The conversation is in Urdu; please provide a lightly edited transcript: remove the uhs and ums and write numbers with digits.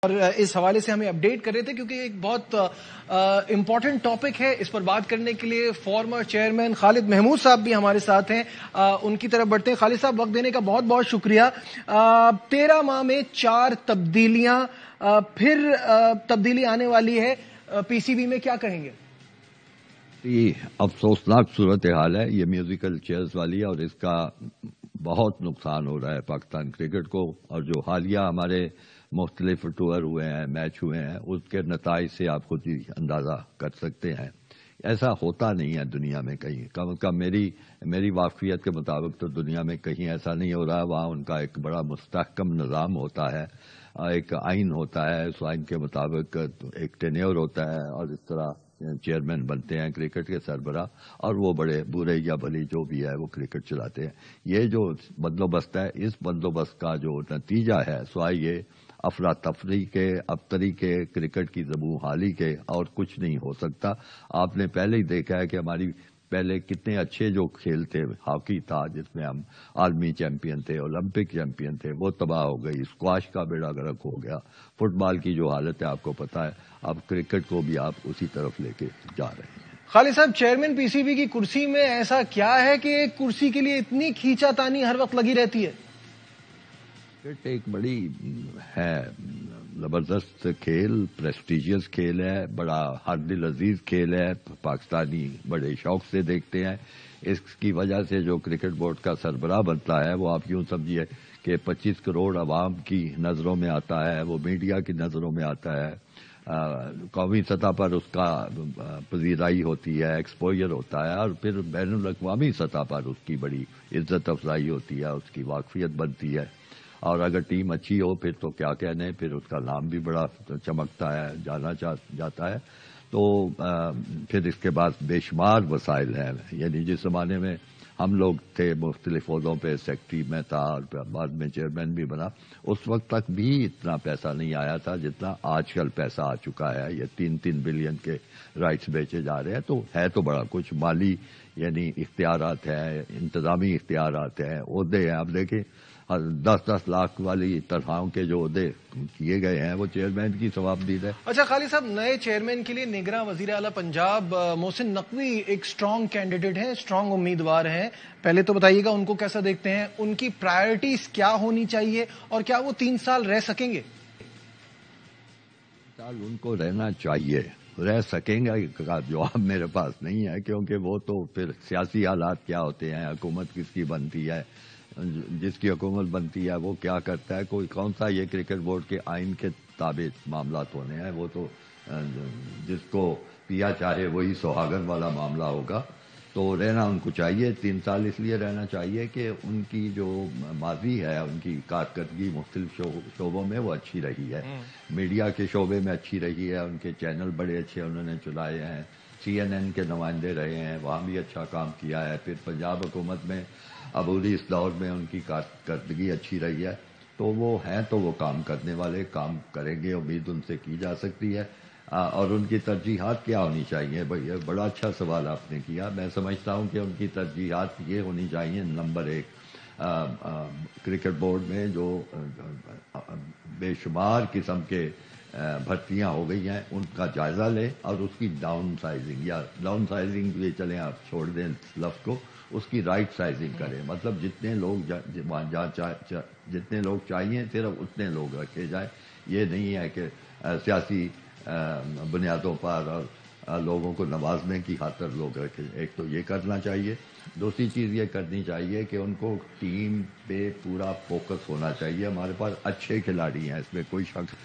اور اس حوالے سے ہمیں اپڈیٹ کر رہے تھے کیونکہ ایک بہت امپورٹنٹ ٹاپک ہے. اس پر بات کرنے کے لیے فارمر چیئرمین خالد محمود صاحب بھی ہمارے ساتھ ہیں. ان کی طرف بڑھتے ہیں. خالد صاحب، وقت دینے کا بہت بہت شکریہ. 13 ماہ میں 4 تبدیلیاں، پھر تبدیلی آنے والی ہے. پی سی بی میں کیا کہیں گے؟ افسوسناک صورتحال ہے یہ میوزیکل چیئرز والی، اور اس کا بہت نقصان ہو رہا ہے پاکستان کرکٹ کو. اور جو حالیہ ہمارے مختلف ٹور ہوئے ہیں، میچ ہوئے ہیں، اس کے نتائج سے آپ خود ہی اندازہ کر سکتے ہیں. ایسا ہوتا نہیں ہے دنیا میں کہیں، کم از کم میری واقفیت کے مطابق تو دنیا میں کہیں ایسا نہیں ہو رہا. وہاں ان کا ایک بڑا مستحکم نظام ہوتا ہے، ایک آئین ہوتا ہے، اس آئین کے مطابق ایک ٹینیور ہوتا ہے، اور اس طرح چیئرمین بنتے ہیں کرکٹ کے سربراہ، اور وہ بڑے برے یا بھلی جو بھی ہے وہ کرکٹ چلاتے ہیں. یہ جو بندوبست ہے، اس بندوبست کا جو نتیجہ ہے سوائے یہ افراتفری کے، ابتری کے، کرکٹ کی زبوں حالی کے، اور کچھ نہیں ہو سکتا. آپ نے پہلے ہی دیکھا ہے کہ ہماری پہلے کتنے اچھے جو کھیل تھے، ہاکی تھا جس میں ہم عالمی چیمپئن تھے، اولمپک چیمپئن تھے، وہ تباہ ہو گئی. اسکواش کا بیڑا غرق ہو گیا. فٹ بال کی جو حالت ہے آپ کو پتا ہے. اب کرکٹ کو بھی آپ اسی طرف لے کے جا رہے ہیں. خالد صاحب، چیئرمین پی سی بی کی کرسی میں ایسا کیا ہے کہ ایک کرسی کے لیے اتنی کھینچا تانی ہر وقت لگی رہتی ہے؟ کرکٹ ایک بڑی ہے زبردست کھیل، پریسٹیجیس کھیل ہے، بڑا ہر دل عزیز کھیل ہے. پاکستانی بڑے شوق سے دیکھتے ہیں. اس کی وجہ سے جو کرکٹ بورڈ کا سربراہ بنتا ہے وہ آپ یوں سمجھیے کہ 25 کروڑ عوام کی نظروں میں آتا ہے، وہ میڈیا کی نظروں میں آتا ہے. قومی سطح پر اس کا پذیرائی ہوتی ہے، ایکسپوجر ہوتا ہے، اور پھر بین الاقوامی سطح پر اس کی بڑی عزت افزائی ہوتی ہے، اس کی واقفیت بنتی ہے. اور اگر ٹیم اچھی ہو پھر تو کیا کہنے، پھر اس کا نام بھی بڑا چمکتا ہے، جانا جاتا ہے. تو پھر اس کے بعد بے شمار وسائل ہیں. یعنی جس زمانے میں ہم لوگ تھے مختلف عہدوں پہ، سیکٹری میں تھا اور بعد میں چیئرمین بھی بنا، اس وقت تک بھی اتنا پیسہ نہیں آیا تھا جتنا آج کل پیسہ آ چکا ہے. یہ 3 بلین کے رائٹس بیچے جا رہے ہیں. تو ہے تو بڑا کچھ، مالی یعنی اختیارات ہیں، انتظامی اختیارات ہیں، عہدے ہیں. اب دیکھیں 10 لاکھ والی تنخواہوں کے جو عہدے کیے گئے ہیں وہ چیئرمین کی ثوابدید ہے. اچھا خالد صاحب، نئے چیئرمین کے لیے نگراں وزیر اعلیٰ پنجاب محسن نقوی ایک اسٹرانگ کینڈیڈیٹ ہیں، اسٹرانگ امیدوار ہیں. پہلے تو بتائیے گا ان کو کیسا دیکھتے ہیں، ان کی پرائرٹیز کیا ہونی چاہیے، اور کیا وہ 3 سال رہ سکیں گے؟ ان کو رہنا چاہیے. رہ سکیں گے کا جواب میرے پاس نہیں ہے، کیونکہ وہ تو پھر سیاسی حالات کیا ہوتے ہیں، حکومت کس کی بنتی ہے، جس کی حکومت بنتی ہے وہ کیا کرتا ہے. کوئی کون سا یہ کرکٹ بورڈ کے آئین کے تابع معاملات ہونے ہیں. وہ تو جس کو پیا چاہے وہی سہاگن والا معاملہ ہوگا. تو رہنا ان کو چاہیے. 3 سال اس لیے رہنا چاہیے کہ ان کی جو ماضی ہے، ان کی کارکردگی مختلف شعبوں میں وہ اچھی رہی ہے. میڈیا کے شعبے میں اچھی رہی ہے، ان کے چینل بڑے اچھے انہوں نے چلائے ہیں. CNN کے نمائندے رہے ہیں، وہاں بھی اچھا کام کیا ہے. پھر پنجاب حکومت میں عبوری اس دور میں ان کی کارکردگی اچھی رہی ہے. تو وہ ہیں تو وہ کام کرنے والے، کام کریں گے، امید ان سے کی جا سکتی ہے. اور ان کی ترجیحات کیا ہونی چاہیے؟ بھائی یہ بڑا اچھا سوال آپ نے کیا. میں سمجھتا ہوں کہ ان کی ترجیحات یہ ہونی چاہیے: نمبر 1، کرکٹ بورڈ میں جو بے شمار قسم کے بھرتیاں ہو گئی ہیں ان کا جائزہ لیں، اور اس کی ڈاؤن سائزنگ یہ چلیں آپ چھوڑ دیں لفظ کو، اس کی رائٹ سائزنگ کریں. مطلب جتنے لوگ چاہیے صرف اتنے لوگ رکھے جائیں. یہ نہیں ہے کہ سیاسی بنیادوں پر اور لوگوں کو نوازنے کی خاطر لوگ رکھے. ایک تو یہ کرنا چاہیے. دوسری چیز یہ کرنی چاہیے کہ ان کو ٹیم پہ پورا فوکس ہونا چاہیے. ہمارے پاس اچھے کھلاڑی ہیں، اس میں کوئی شک